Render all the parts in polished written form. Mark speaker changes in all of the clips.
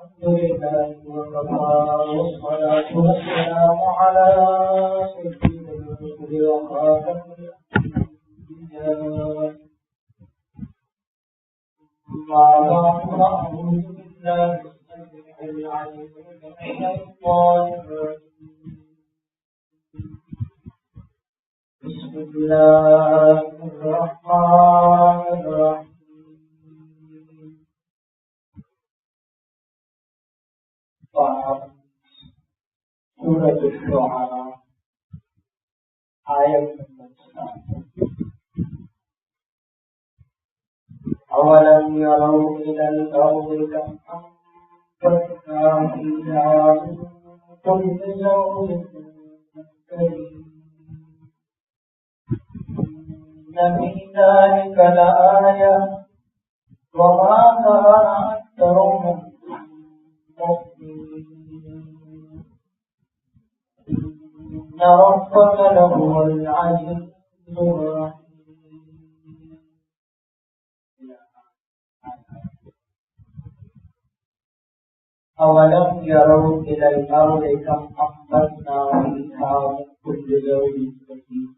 Speaker 1: لله وكفى والصلاة والسلام على سيد الرسل وخاتم الأنبياء أعوذ بالله السميع العليم من الشيطان الرجيم بسم الله الرحمن الرحيم سورة الشعراء آية نمبر 7 أولم يروا إلى الأرض كم أنبتنا فيها من كل زوج كريم إن في ذلك لآية وما كان أكثرهم إن ربك لهو العزيز الرحيم. أولم يروا إلى الأرض كم أنبتنا فيها من كل زوج كريم.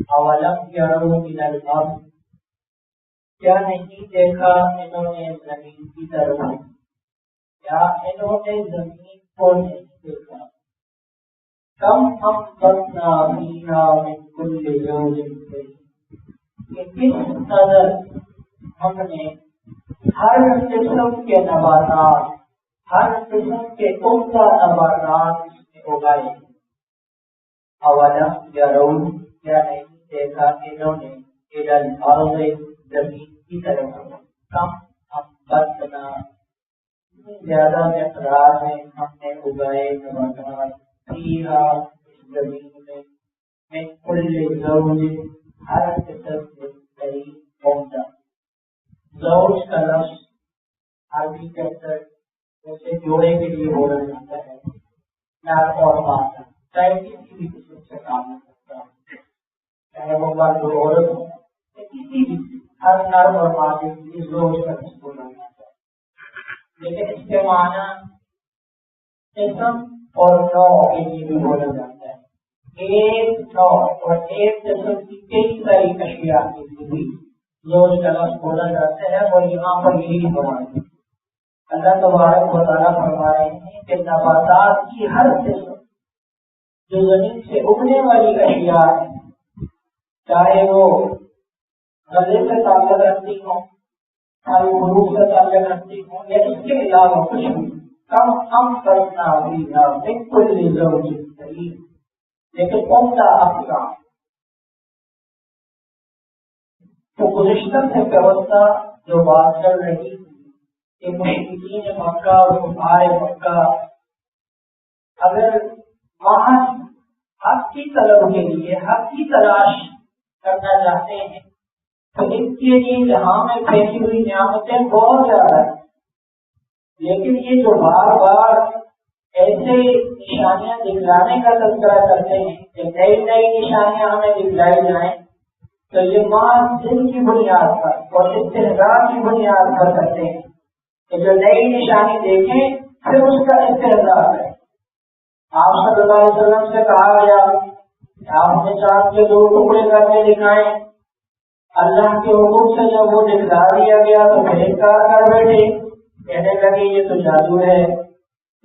Speaker 1: أولم يروا إلى الأرض، کیا نہیں دیکھا انہوں نے زمین کی طرف، کیا انہوں نے زمین کو نہیں دیکھا؟ کم انبتنا فیہا من کل زوج کریم، کہ کس قدر ہم نے ہر قسم کے نباتات، ہر قسم کے عمدہ نباتات اس میں اگائے. اولم یرون، کیا نہیں دیکھا انہوں نے الی الارض، زمین کی طرف، کم انبتنا، زیادہ مقدار میں ہم نے اگائے نباتات، فیہا، اس زمین میں، من کل زوج، ہر قسم کے کریم عمدہ. زوج کا لفظ عربی کے اندر جیسے جوڑے کے لیے بولا جاتا ہے، نر اور مادہ، چاہے کسی بھی قسم سے کام کرتا ہے، چاہے وہ مرد اور عورت ہو، کسی بھی ہر نر اور مادے کے لیے زوج کا لفظ بولا جاتا ہے. لیکن اس کے معنی قسم اور نوع کے لیے بھی بولا جاتا ہے. ایک نوع اور ایک قسم کی کئی ساری اشیاء کے لیے بھی زوج کا لفظ بولا جاتا ہے، اور یہاں پر یہی فرمایا ہے. اللہ تبارک و تعالیٰ فرما رہے ہیں کہ نباتات کی ہر قسم جو زمین سے اگنے والی اشیاء ہیں، چاہے وہ غلے سے تعلق رکھتی ہوں، پھل فروٹ سے تعلق رکھتی ہوں، یا اس کے علاوہ کچھ بھی، کم انبتنا فیہا من کل زوج کریم، لیکن عمدہ اقسام. تو گزشتہ سے وابستہ جو بات چل رہی تھی کہ مشرکین مکہ اور کفار مکہ اگر محض حق کی طلب کے لیے حق کی تلاش کرنا چاہتے ہیں تو ان کے لیے جہاں میں پھیلی ہوئی نعمتیں بہت زیادہ ہیں، لیکن یہ جو بار بار ایسے نشانیاں دکھلانے کا تذکرہ کرتے ہیں کہ نئی نئی نشانیاں ہمیں دکھلائی جائیں، تو یہ محض دل کی بنیاد پر اور استحضاء کی بنیاد پر کرتے ہیں کہ جو نئی نشانی دیکھیں پھر اس کا استحضاء کریں. آپ صلی اللہ علیہ وسلم سے کہا گیا آپ نے چاند کے 2 ٹکڑے کر کے دکھائیں، اللہ کے حکم سے جب وہ دکھلا دیا گیا تو پھر انکار کر بیٹھے، کہنے لگے یہ تو جادو ہے،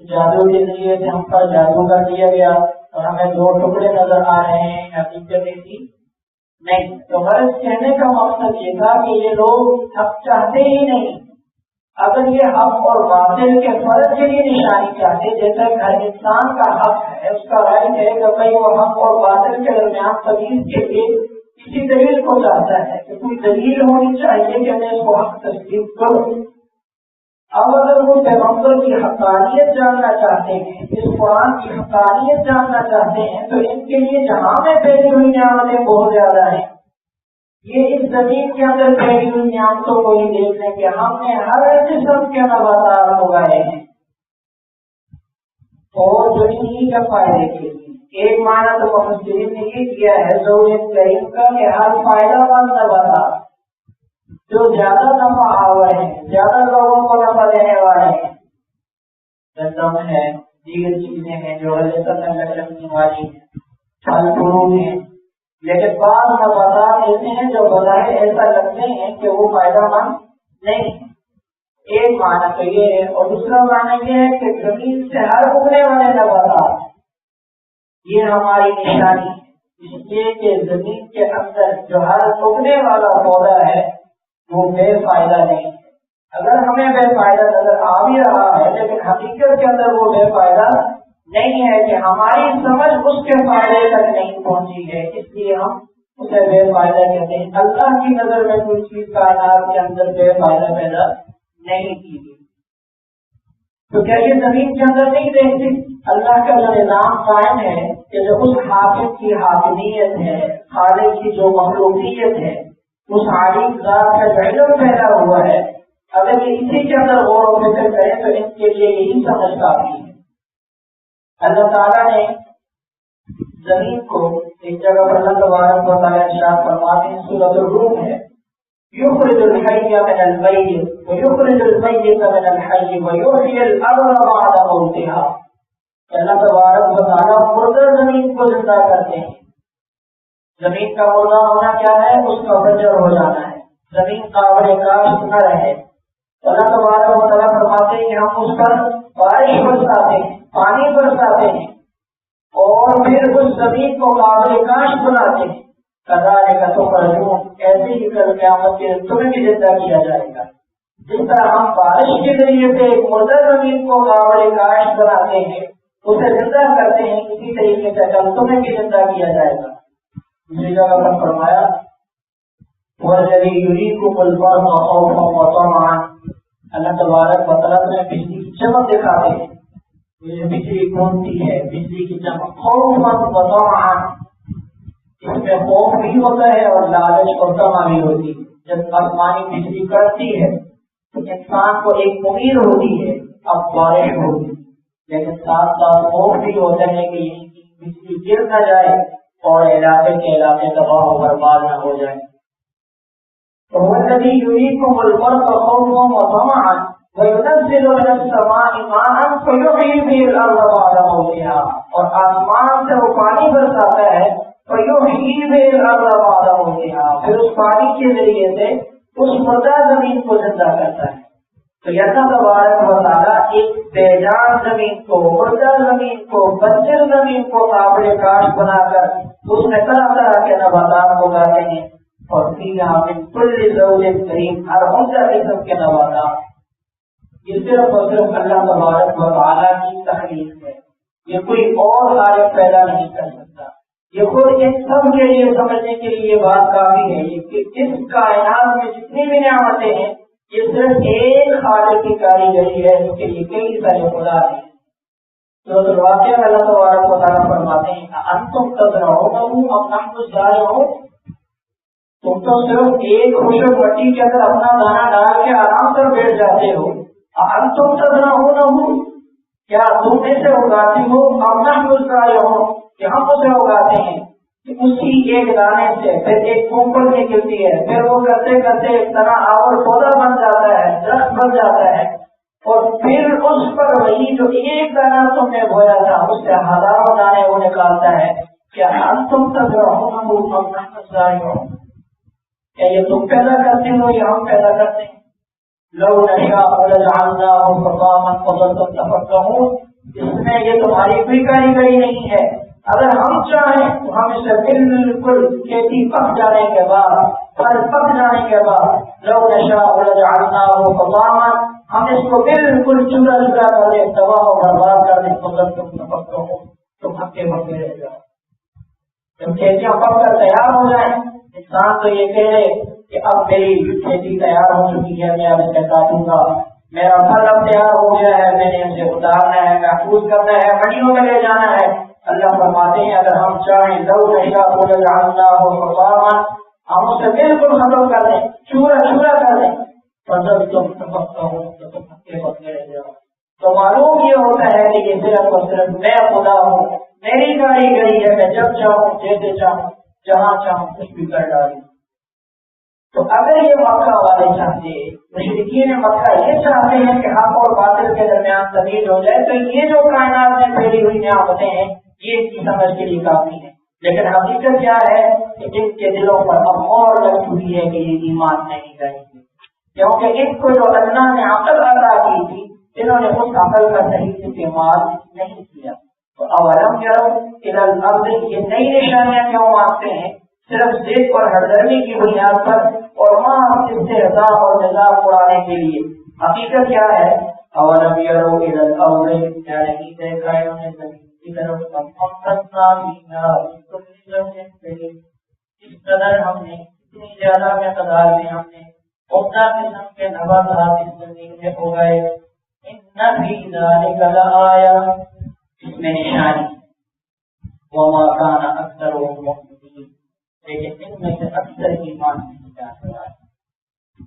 Speaker 1: جادو کے ذریعے سے ہم پر جادو کر دیا گیا اور ہمیں 2 ٹکڑے نظر آ رہے ہیں، حقیقت تھی نہیں. تو غرض کہنے کا مقصد یہ تھا کہ یہ لوگ حق چاہتے ہی نہیں. اگر یہ حق اور باطل کے فرق کے لیے نشانی چاہتے، جیسا ہر انسان کا حق ہے، اس کا رائٹ ہے کہ بھائی وہ حق اور باطل کے درمیان تمیز کے لیے کسی دلیل کو چاہتا ہے کہ کوئی دلیل ہونی چاہیے کہ میں اس کو حق تسلیم کروں. اب اگر وہ پیغمبر کی حقانیت جاننا چاہتے ہیں، اس قرآن کی حقانیت جاننا چاہتے ہیں، تو ان کے لیے جہاں میں پھیلی ہوئی نعمتیں بہت زیادہ ہیں. یہ اس زمین کے اندر پھیلی ہوئی نعمتوں کو ہی دیکھ لیں کہ ہم نے ہر قسم کے نباتات اگائے ہیں، اور جو انہیں کے فائدے کے لیے. ایک معنی تو مفسرین نے یہ کیا ہے زوج کریم کا کہ ہر فائدہ مند نباتات جو زیادہ نفع آور ہیں، زیادہ لوگوں کو نفع دینے والے ہیں، دم ہے، دیگر چیزیں ہیں جو غلط لگنے والی ہیں، پھل فروٹ ہیں، لیکن بعض نباتات ایسے ہیں جو بظاہر ایسا لگتے ہیں کہ وہ فائدہ مند نہیں ہے۔ ایک معنی تو یہ ہے، اور دوسرا معنی یہ ہے کہ زمین سے ہر اگنے والے نباتات یہ ہماری نشانی ہے، اس لیے کہ زمین کے اندر جو ہر اگنے والا پودا ہے وہ بے فائدہ نہیں ہے۔ اگر ہمیں بے فائدہ نظر آ بھی رہا ہے لیکن حقیقت کے اندر وہ بے فائدہ نہیں ہے، کہ ہماری سمجھ اس کے فائدے تک نہیں پہنچی ہے، اس لیے ہم اسے بے فائدہ کہتے ہیں۔ اللہ کی نظر میں کوئی چیز کائنات کے اندر بے فائدہ پیدا نہیں کی گئی، تو کیا یہ زمین کے اندر نہیں دیکھتی؟ اللہ کا جو نظام قائم ہے کہ جو اس حاکم کی حاکمیت ہے، خالق کی جو مخلوقیت ہے، اس عالم ذات کا جو علم پیدا ہوا ہے، اگر یہ اسی کے اندر غور و فکر کریں تو ان کے لیے یہی سمجھ کافی ہے۔ اللہ تعالیٰ نے زمین کو ایک جگہ پر اللہ تبارک و تعالیٰ ارشاد فرماتے ہیں، سورۃ الروم ہے، یخرج الحی من المیت ویخرج المیت من الحی ویحیی الارض بعد موتها۔ اللہ تبارک و تعالیٰ مردہ زمین کو زندہ کرتے ہیں۔ زمین کا مردہ ہونا کیا ہے؟ اس کا بنجر ہو جانا ہے، زمین قابل کاشت نہ رہے۔ اللہ تبارک و تعالیٰ فرماتے ہیں کہ ہم اس پر بارش برساتے ہیں، پانی برساتے ہیں، اور پھر اس زمین کو قابل کاشت بناتے ہیں۔ کذالک تخرجون، ایسے ہی کل قیامت کے دن تمہیں بھی زندہ کیا جائے گا۔ جس طرح ہم بارش کے ذریعے سے ایک مردہ زمین کو قابل کاشت بناتے ہیں، اسے زندہ کرتے ہیں، اسی طریقے سے کل تمہیں بھی زندہ کیا جائے گا۔ دوسری جگہ پر فرمایا وَالَّذِي يُرِيكُمُ الْبَرْقَ خَوْفًا وَطَمَعًا، اللہ تبارک و تعالیٰ میں بجلی کی چمک دکھاتے ہیں، یہ بجلی کونتی ہے، بجلی کی چمک خوفاً وطمعاً، اس میں خوف بھی ہوتا ہے اور لالچ اور طمع بھی ہوتی ہے۔ جب آسمانی بجلی کڑتی ہے تو انسان کو ایک امید ہوتی ہے اب بارش ہوگی، لیکن ساتھ ساتھ خوف بھی ہوتا ہے کہ یہ بجلی گر نہ جائے اور علاقے کے علاقے تباہ و برباد نہ ہو جائے۔ وَالَّذِي يُرِيكُمُ الْبَرْقَ خَوْفًا وَطَمَعًا وَيُنَزِّلُ مِنَ السَّمَاءِ مَاءً فَيُحْيِي بِهِ الْأَرْضَ بَعْدَ مَوْتِهَا، اور آسمان سے وہ پانی برساتا ہے، فَيُحْيِي بِهِ الْأَرْضَ بَعْدَ مَوْتِهَا، پھر اس پانی کے ذریعے سے اس مردہ زمین کو زندہ کرتا ہے۔ تو اللہ تبارک و تعالیٰ ایک بے جان زمین کو، مردہ زمین کو، بنجر زمین کو قابل کاشت بنا کر اس میں طرح طرح کے نباتات اگاتے ہیں، اور فیہا من کل زوج کریم، ہر عمدہ قسم کے نباتات۔ یہ صرف اور صرف اللہ تبارک و تعالیٰ کی تخلیق ہے، یہ کوئی اور خالق پیدا نہیں کر سکتا۔ یہ خود ان سب کے لیے سمجھنے کے لیے بات کافی ہے کہ اس کائنات میں جتنی بھی نعمتیں ہیں یہ صرف ایک خالق کی کاریگری ہے، اس کے لیے کئی سارے خدا ہیں۔ سورۃ الواقعہ میں اللہ تبارک و تعالیٰ فرماتے ہیں انتم تزرعونہ ام نحن الزارعون، تم تو صرف ایک خشک مٹی کے اندر اپنا دانہ ڈال کے آرام سے بیٹھ جاتے ہو۔ انتم تزرعونہ، کیا تم اسے اگاتے ہو؟ ام نحن الزارعون، کہ ہم اسے اگاتے ہیں۔ اسی ایک دانے سے پھر ایک کونپل نکلتی ہے، پھر وہ کرتے کرتے ایک طرح آور پودا بن جاتا ہے، درخت بن جاتا ہے، اور پھر اس پر وہی جو ایک دانہ تم نے بویا تھا اس سے ہزاروں دانے وہ نکالتا ہے۔ کیا انتم تزرعونہ ام نحن الزارعون، کیا یہ تم پیدا کرتے ہو یا ہم پیدا کرتے ہیں؟ لو نشاء لجعلناہ حطاما فظلتم تفکہون، اس میں یہ تمہاری کوئی کاریگری نہیں ہے، اگر ہم چاہیں تو ہم اسے بالکل کھیتی پک جانے کے بعد، پھل پک جانے کے بعد، لو نشاء لجعلناہ حطاما، ہم اس کو بالکل چورا چورا کر دیں، تباہ و برباد کر دیں، فظلتم تفکہون، تم ہکے بکے رہ جاؤ۔ جب کھیتیاں پک کر تیار ہو جائیں، انسان تو یہ کہے کہ اب میری کھیتی تیار ہو چکی ہے، میں اب اسے کاٹوں گا، میرا پھل اب تیار ہو گیا ہے، میں نے اسے اتارنا ہے، محفوظ کرنا ہے، منڈیوں میں لے جانا ہے۔ اللہ فرماتے ہیں اگر ہم چاہیں لو نشاء لجعلناہ حطاما، ہم اسے بالکل ختم کر دیں، چورا چورا کر دیں، فظلتم تفکہون، تو تم ہکے بکے رہ جاؤ۔ تو معلوم یہ ہوتا ہے کہ یہ صرف اور صرف میں خدا ہوں، میری کاریگری ہے، میں جب چاہوں، جیسے چاہوں، جہاں چاہوں کچھ بھی کر ڈالوں۔ تو اگر یہ مکہ والے چاہتے، مشرکین مکہ یہ چاہتے ہیں کہ حق اور باطل کے درمیان تمیز ہو جائے، تو یہ جو کائنات میں پھیلی ہوئی نعمتیں ہیں یہ ان کی سمجھ کے لیے کافی ہے. لیکن حقیقت کیا ہے کہ ان کے دلوں پر اب اور لگ ہوئی ہے کہ یہ ایمان نہیں رہیں گے، کیونکہ ان کو جو اللہ نے عقل عطا کی تھی انہوں نے اس عقل کا صحیح استعمال نہیں کیا. تو اولم یروا الی الارض، یہ نئی نشانیاں کیوں مانگتے ہیں؟ صرف ضد اور ہردرمی کی بنیاد پر اور استہزاء اور مذاق اڑانے کے لیے. حقیقت کیا ہے؟ اولم یروا الی الارض، کیا نہیں دیکھا انہوں نے زمین کی طرف، اس قدر ہم نے اتنی زیادہ مقدار میں ہم نے عمدہ قسم کے نباتات اس زمین میں اگائے. ان فی ذلک لآیہ، اس میں نشانی. وما کان اکثرهم مؤمنین، لیکن ان میں سے اکثر ایمان نہیں لانے والے.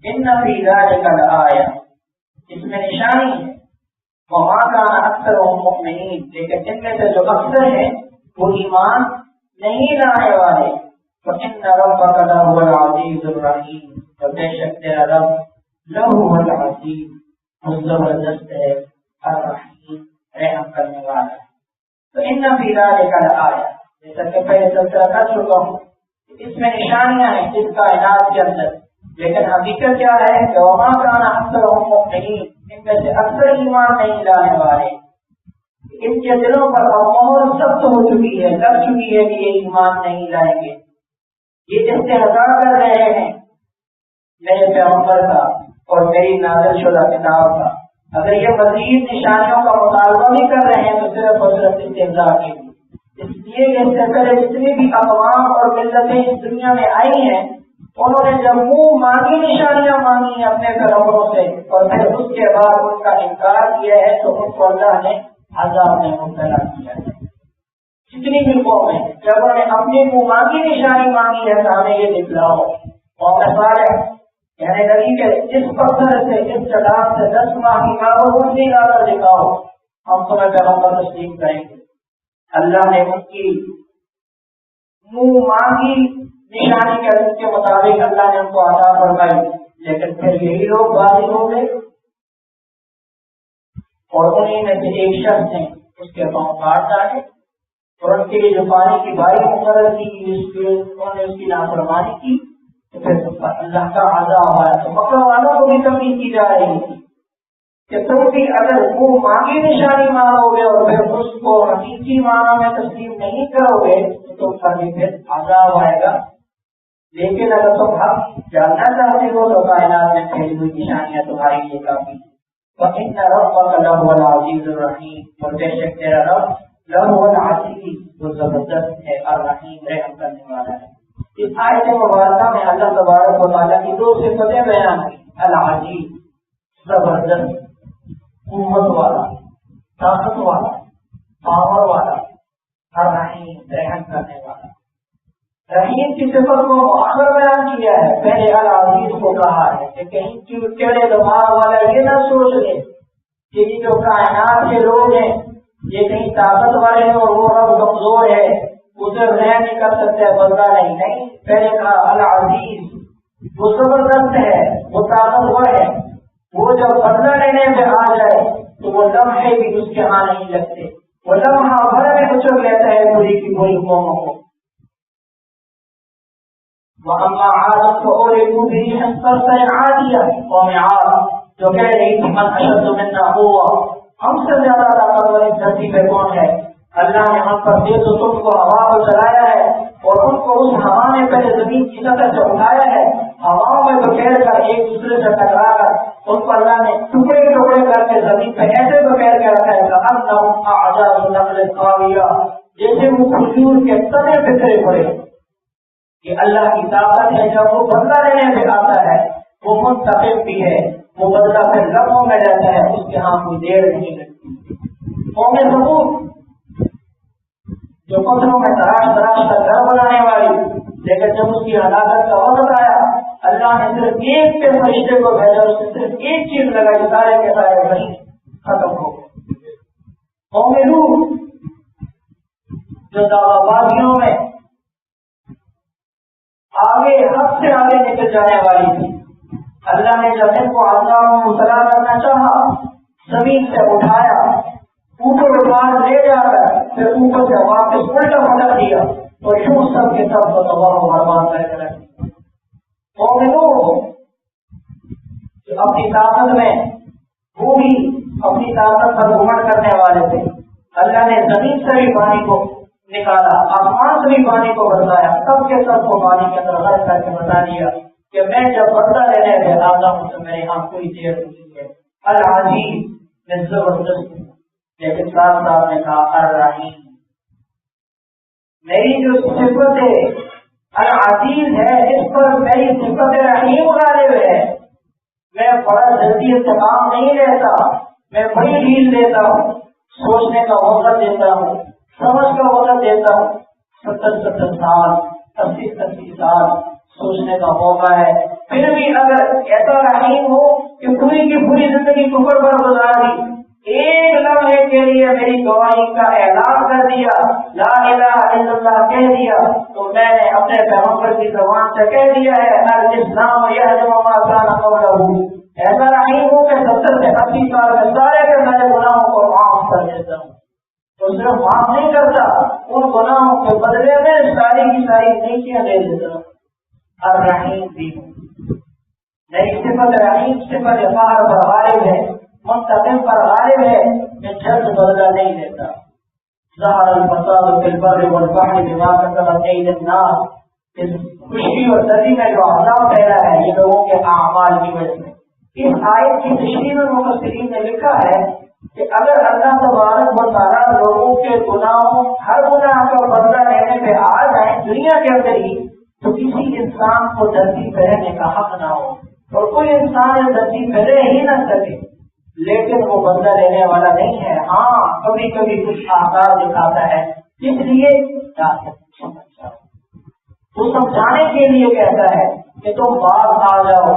Speaker 1: ان فی ذلک لآیہ، اس میں نشانی ہے. وما کان اکثرهم مؤمنین، لیکن ان میں سے جو اکثر ہیں وہ ایمان نہیں لانے والے. وَإِنَّ رَبَّكَ لَهُوَ الْعَزِيزُ الرَّحِيمُ، تو بے شک تیرا رب لَهُوَ الْعَزِيزُ، زبردست ہے، الرحیم، رحم کرنے والا ہے. تو ان فی ذلک لآیہ، جیسا کہ پہلے تذکرہ کر چکا ہوں، اس میں نشانیاں ہیں اس کائنات کے اندر. لیکن حقیقت کیا ہے کہ وما کان اکثرهم مؤمنین، ان میں سے اکثر ایمان نہیں لانے والے. ان کے دلوں پر مہر سخت ہو چکی ہے، لگ چکی ہے کہ یہ ایمان نہیں لائیں گے. یہ استہزاء کر رہے ہیں میرے پیغمبر کا اور میری نازل شدہ کتاب کا. اگر یہ مزید نشانیوں کا مطالبہ بھی کر رہے ہیں تو صرف اور صرف استہزاء کے لیے. اس لیے کہ اس سے پہلے جتنی بھی اقوام اور ملتیں اس دنیا میں آئی ہیں انہوں نے جب منہ مانگی نشانیاں مانگی ہیں اپنے پیغمبروں سے اور پھر اس کے بعد ان کا انکار کیا ہے تو ان کو اللہ نے عذاب میں مبتلا کیا ہے. جتنی بھی قومیں جب انہوں نے اپنی منہ مانگی نشانی مانگی ہے تو ہمیں یہ دکھلاؤ. قوم صالح یعنی نبی کے اس پتھر سے اس چٹان سے 10 ماہ کی روشنی لا کر دکھاؤ، ہم تمہیں پیغمبر تسلیم کریں گے. اللہ نے ان کی منہ مانگی نشانی کے مطابق اللہ نے ان کو عطا فرمائی. لیکن پھر یہی لوگ باطل ہو گئے اور انہیں میں سے ایک شخص نے اس کے پاؤں کاٹ ڈالے اور ان کے لیے جو پانی کی باری مقرر کی انہوں نے اس کی نافرمانی کی. تو پھر اللہ کا عذاب آیا. تو مکہ والوں کو بھی تنبیہ کی جا رہی تھی کہ تم بھی اگر وہ مانگی نشانی مانگو گے اور پھر اس کو حقیقی معنی میں تسلیم نہیں کرو گے تو تم پر بھی پھر عذاب آئے گا. لیکن اگر تم حق جاننا چاہتے ہو تو کائنات میں پھیلی ہوئی نشانیاں تمہارے لیے کافی. وَإِنَّ رَبَّكَ لَهُوَ الْعَزِيزُ الرَّحِيمُ، اور بے شک تیرا رب لَهُوَ الْعَزِيزُ، وہ زبردست ہے، الرحیم، رحم کرنے والا ہے. اس آیت مبارکہ میں اللہ تبارک و تعالیٰ کی 2 صفتیں بیان کی. العزیز، زبردست، قوت والا، طاقت والا، پاور والا. الرحیم، رحم کرنے والا. رحیم کی صفت کو مؤخر بیان کیا ہے، پہلے العزیز کو کہا ہے کہ کہیں کیڑے دماغ والا یہ نہ سوچ لے کہ یہ جو کائنات کے لوگ ہیں یہ کہیں طاقت والے ہیں اور وہ رب کمزور ہے، اسے رحم نہیں کر سکتے، بدلا نہیں. پہلے کہا العزیز، وہ زبردست ہے، وہ طاقتور ہے، وہ جب بدلا لینے پہ آ جائے تو وہ لمحے بھی اس کے ہاں نہیں لگتے، وہ لمحہ بھر میں کچل لیتا ہے پوری کی پوری قوموں کو. وَأَمَّا عَادٌ فَأُهْلِكُوا بِرِيحٍ صَرْصَرٍ عَاتِيَةٍ، قوم عاد جو کہہ رہی تھی من اشد منا قوة، ہم سے زیادہ طاقتور اس دھرتی پہ کون ہے؟ اللہ نے ہم پر تیز و تم کو ہوا کو چلایا ہے اور ان کو اس ہوا نے پہلے زمین کی سطح سے اٹھایا ہے. ہواؤں میں بکھیر کر ایک دوسرے سے ٹکرا کر ان کو اللہ نے ٹکڑے ٹکڑے کر کے زمین پہ ایسے بکھیر کے رکھا ہے كأنهم أعجاز نخل خاوية، جیسے وہ کھجور کے تنے بکھرے پڑے. یہ اللہ کی طاقت ہے. جب وہ بدلہ لینے پہ آتا ہے وہ منتقم بھی ہے، وہ بدلہ پھر لمحوں میں رہتا ہے، اس کے ہاں کوئی دیر نہیں لگتی. قوم ثمود جو پتھروں میں تراش کر گھر بنانے والی، لیکن جب اس کی ہلاکت کا وقت آیا اللہ نے صرف ایک کے فرشتے کو بھیجا، اس نے صرف ایک چیز لگائی، سارے کے سارے وہیں ختم ہو گئے. قوم لوط جو دعویٰ بازیوں میں آگے حد سے آگے نکل جانے والی تھی. اللہ نے جب ان کو عذاب مبتلا کرنا چاہا زمین سے اٹھایا, اوپر اٹھا لے جا کر پھر اوپر سے واپس الٹا پلٹ دیا اور یوں سب کے سب کو تباہ و برباد کر کے رکھ دیا. مومنوں جو اپنی طاقت میں وہ بھی اپنی طاقت پر گھمنڈ کرنے والے تھے, اللہ نے زمین سے بھی پانی کو نکالا, آسمان سے بھی پانی کو برسایا, سب کے سب کو پانی کے اندر غرق کر کے بتا دیا کہ میں جب بدلہ لینے پہ آتا ہوں تو میرے یہاں کوئی دیر نہیں ہے. العزیز میں زبردست ہوں, لیکن ساتھ ساتھ نے کہا الرحیم, میری جو صفت ہے العزیز ہے اس پر میری صفت رحیم غالب ہے. میں بڑا جلدی انتقام نہیں لیتا, میں بڑی ڈھیل دیتا ہوں, سوچنے کا موقع دیتا ہوں, سمجھ کا موقع دیتا ہوں. 70 سال 80 سال سوچنے کا موقع ہے, پھر بھی اگر ایسا رحیم ہو کہ پوری کی پوری زندگی کفر پر گزار دی, ایک لمحے کے لیے میری گواہی کا اعلان کر دیا, لا الہ الا اللہ کہہ دیا, تو میں نے اپنے پیغمبر کی زبان سے کہہ دیا ہے الاسلام یہدم ما کان قبلہ. ایسا رحیم ہوں کہ 70 سے 80 سال میں سارے کے سارے گناہوں کو معاف کر دیتا ہوں. تو صرف معاف نہیں کرتا, ان گناہوں کے بدلے میں ساری کی ساری نیکیاں دے دیتا ہوں. الرحیم بھی ہوں. میری صفت رحیم صفت قہر پر غالب ہے, منتقم پر غالب ہے, میں جلد بدلہ نہیں لیتا. ظہر الفساد فی البر والبحر بما کسبت ایدی الناس, اس خوشی اور سردی میں جو عذاب پھیلا ہے یہ لوگوں کے اعمال کی وجہ سے. اس آیت کی تشریح میں مفسرین نے لکھا ہے کہ اگر اللہ تبارک و تعالیٰ لوگوں کے گناہوں ہر گناہ کا بدلہ لینے پہ آ جائیں دنیا کے اندر ہی, تو کسی انسان کو دھرتی پہ رہنے کا حق نہ ہو اور کوئی انسان دھرتی پہ رہ ہی نہ سکے. لیکن وہ بدلہ لینے والا نہیں ہے. ہاں کبھی کبھی کچھ آثار دکھاتا ہے, اس لیے وہ سمجھانے کے لیے کہتا ہے کہ تم باز آ جاؤ,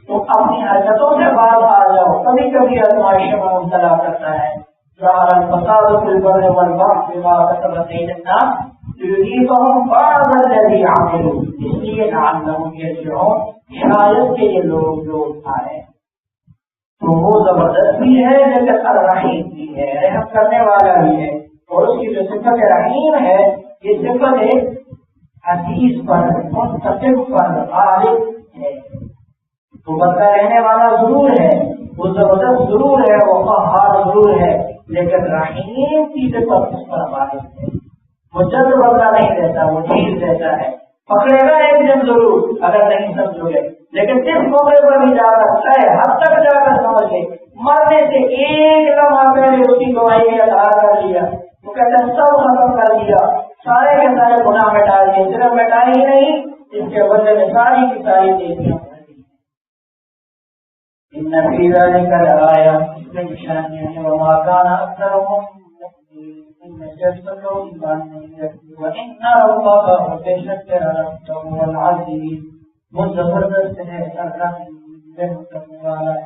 Speaker 1: تم اپنی حرکتوں سے باز آ جاؤ. کبھی کبھی آزمائش میں مبتلا کرتا ہے. ظاہر الفساد فی البر والبحر بما کسبت ایدی الناس لیذیقہم بعض الذی عملوا, اس لیے لعلہم یرجعون, شاید کہ یہ لوگ لوٹ آئے. تو وہ زبردست بھی ہے لیکن الرحیم بھی ہے, رحم کرنے والا بھی ہے. اور اس کی جو صفت رحیم ہے یہ صفت ایک عزیز پر منتقم پر غالب ہے. وہ بدلہ رہنے والا ضرور ہے, وہ زبردست ضرور ہے, وہ قہار ضرور ہے, لیکن رحیم کی صفت اس پر غالب ہے. وہ جلد بدلہ نہیں دیتا, وہ ڈھیل دیتا ہے. پکڑے گا ایک دن ضرور اگر نہیں سمجھو گے, لیکن جس موقع پر بھی جا کر ہے حد تک جا کر سمجھ گئے, مرنے سے ایک لمحہ پہلے اس کی گواہی کا اظہار کر لیا, وہ کہتے ہیں سب ختم کر دیا, سارے کے سارے گناہ مٹا دیے. صرف مٹائے ہی نہیں, اس کے بدلے میں ساری کی ساری نیکیاں بھر دی. ان فی ذلک لآیات, اس میں نشانیاں ہیں. وما کان اکثرهم مؤمنین, ان جسدوں ایمان نہیں رکھتی. وان ربک بے شک رب هو العزیز, وہ زبردست ہے, الرحیم رحم کرنے والا ہے.